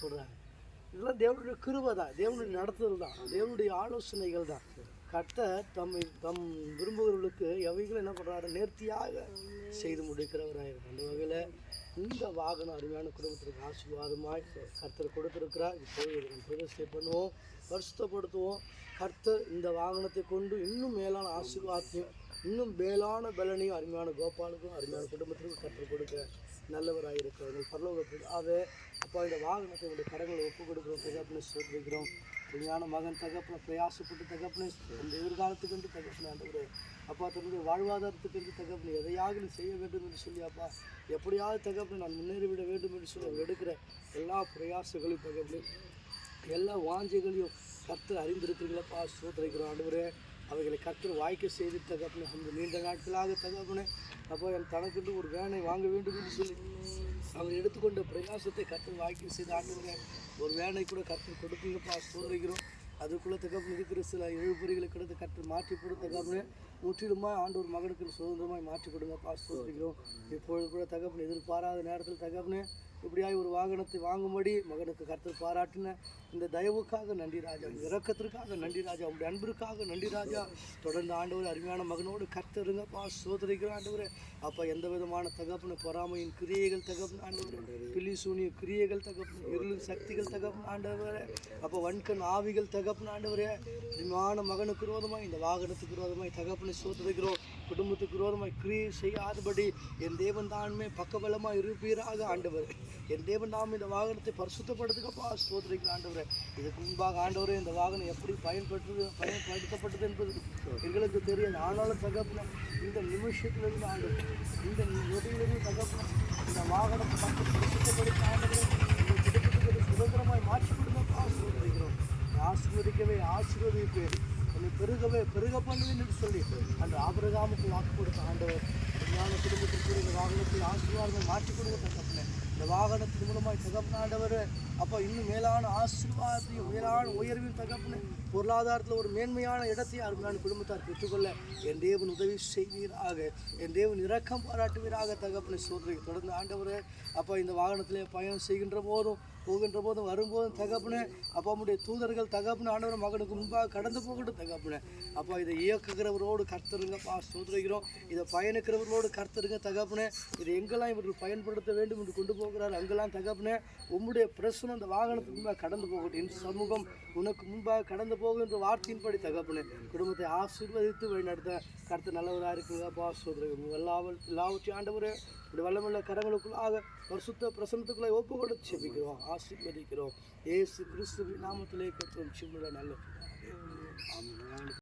சொல்கிறாங்க. இதெல்லாம் தேவனுடைய கிருபை தான், தேவனுடைய நடத்துதல் தான், தேவனுடைய ஆலோசனைகள் தான். கர்த்தர் தம் விரும்புகிறவர்களுக்கு எவைகளும் என்ன பண்ணுறாரு, நேர்த்தியாக செய்து முடிக்கிறவராக. அந்த வகையில் இந்த வாகனம் அருமையான குடும்பத்திற்கு ஆசீர்வாதமாய் கர்த்தர் கொடுத்திருக்கிறார். இப்போது இதை நம்ம பிரதிஷ்டை பண்ணுவோம், பரிசுத்தப்படுத்துவோம். கர்த்தர் இந்த வாகனத்தை கொண்டு இன்னும் மேலான ஆசீர்வாதத்தையும் இன்னும் மேலான பலனையும் அருமையான கோபாலுக்கும் அருமையான குடும்பத்திற்கும் கற்றுக் கொடுக்க நல்லவராக இருக்கிறார்கள். பரலோக பிதாவே, அப்பா இந்த வாகனத்தை உடைய கரங்களை ஒப்புக் கொடுக்குறோம். தகப்பனை சொல்லிக்கிறோம். அருமையான மகன் தகப்பனை பிரயாசப்பட்டு தகப்பனை அந்த எதிர்காலத்துக்கு என்று தகப்பனை ஆண்டவரே, அப்பா தன்னுடைய வாழ்வாதாரத்துக்கு என்று தகப்பனை எதையாக நீ செய்ய வேண்டும் என்று சொல்லி, அப்பா எப்படியாவது தகப்பனை நான் முன்னேறிவிட வேண்டும் என்று சொல்லி அவர் எடுக்கிற எல்லா பிரயாசங்களையும் தகப்பனை எல்லா வாஞ்சைகளையும் கர்த்தர் அறிந்திருக்கிறீங்களப்பா. சோதரிக்கிறோம் ஆண்டவரே. அவைகளை கர்த்தர் வாய்க்க செய்து தகப்பனே, அந்த நீண்ட நாட்களாக தகப்பனே அப்போ என் தனக்கென்று ஒரு வேனை வாங்க வேண்டும் என்று சொல்லி அவர் எடுத்துக்கொண்ட பிரயாசத்தை கர்த்தர் வாய்க்க செய்து ஆண்டவரே, ஒரு வேனை கூட கர்த்தர் கொடுப்பீங்கப்பா. சோதரிக்கிறோம். அதுக்குள்ளே தகப்பன் இருக்கிற சில இழுபறிகளை கிடந்து கர்த்தர் மாற்றி கொடுத்த தகப்பனே முற்றிலுமாக ஆண்டவர் மகனுக்கு சுதந்திரமாய் மாற்றி கொடுங்கப்பா. சோதரிக்கிறோம். இப்பொழுது கூட தகப்பன் எதிர்பாராத நேரத்தில் தகப்பனே இப்படியாய் ஒரு வாகனத்தை வாங்கும்படி மகனுக்கு கர்த்தர் பாராட்டின இந்த தயவுக்காக நன்றி ராஜா, இரக்கத்திற்காக நன்றி ராஜா, உங்களுடைய அன்பிற்காக நன்றி ராஜா. தொடர்ந்து ஆண்டவர் அருமையான மகனோடு கர்த்தருங்கப்பா. சோதரிக்கிற ஆண்டவர் அப்போ எந்த விதமான தகப்பன பொறாமையின் கிரியைகள் தகப்பன ஆண்டவர், பில்லி சூனிய கிரியைகள் தகப்பன, இருளின் சக்திகள் தகப்பன ஆண்டவர், அப்போ வன்கண் ஆவிகள் தகப்பன ஆண்டவரே, அருமையான மகனுக்கு விரோதமாய் இந்த வாகனத்துக்கு விரோதமாய் தகப்பனை சோதரிக்கிறோம். குடும்பத்துக்கு விரோதமாய் கிரியை செய்யாதபடி என் தேவன் தான்மே பக்கபலமாக இருப்பீராக ஆண்டவர். என் தேவன் நாம் இந்த வாகனத்தை பரிசுத்தப்படுத்துக்கப்பா. ஸ்தோத்திரிக்கிற ஆண்டவரே, இதுக்கு முன்பாக ஆண்டவரே இந்த வாகனம் எப்படி பயன்படுத்தப்பட்டது என்பது எங்களுக்கு தெரியாது. ஆனாலும் தகப்பன இந்த நிமிஷத்திலிருந்து ஆண்டவர், இந்த நொடியிலிருந்து தகப்பன இந்த வாகனத்தை பரிசுத்தப்படுத்த ஆண்டவரே இந்த குடும்பத்துக்கு சுதந்திரமாய் மாற்றி கொடுங்கப்பா. ஸ்தோத்திரிக்கிறோம். ஆசீர்வதிக்கவே ஆசீர்வதிப்பேன், என்னை பெருக பண்ணுவேன் என்று சொல்லி அந்த ஆபிரகாமுக்கு வாக்கு கொடுத்த ஆண்டவர் அருமையான குடும்பத்திற்கு இந்த வாகனத்தை ஆசீர்வாதமாக மாற்றி கொடுங்க தகப்பனே. இந்த வாகனத்தின் மூலமாய் தகப்பன ஆண்டவர் அப்போ இன்னும் மேலான ஆசீர்வாதத்தையும் மேலான உயர்வையும் தகப்பனே, பொருளாதாரத்தில் ஒரு மேன்மையான இடத்தையும் அருமையான குடும்பத்தார் பெற்றுக்கொள்ள என் தேவன் உதவி செய்வீராக, என் தேவன் இரக்கம் பாராட்டுவீராக தகப்பனை. சோதனை தொடர்ந்து ஆண்டவர் அப்போ இந்த வாகனத்திலே பயணம் செய்கின்ற போதும் போகின்ற போதும் வரும்போதும் தகப்பனே அப்போ நம்முடைய தூதர்கள் தகப்பன ஆண்டவர் மகனுக்கு முன்பாக கடந்து போகட்டும் தகப்பனே. அப்போ இதை இயக்குகிறவரோடு கர்த்தருங்கப்பா. சோதரிக்கிறோம். இதை பயணிக்கிறவர்களோடு கர்த்தருங்க தகப்பனே. இதை எங்கெல்லாம் இவர்கள் பயன்படுத்த வேண்டும் என்று கொண்டு போகிறார் அங்கெல்லாம் தகப்பனே உம்முடைய பிரசனம் அந்த வாகனத்துக்கு முன்பாக கடந்து போகட்டும். என் சமூகம் உனக்கு முன்பாக கடந்து போகின்ற வார்த்தையின்படி தகப்பனே குடும்பத்தை ஆசீர்வதித்து வழிநடத்த கர்த்தர் நல்லவராக இருக்குங்கப்பா. சோதரிக்கிறோம். எல்லாவற்றையும் ஆண்டவரே இப்படி வல்லமுள்ள கரங்களுக்குள்ளாக பரிசுத்த பிரசனத்துக்குள்ளே ஒப்பு கொடுத்து செபிக்கிறோம், ஆசீர்வதிக்கிறோம். இயேசு கிறிஸ்துவின் நாமத்திலே கர்த்தர் சிம்முள்ள நல்ல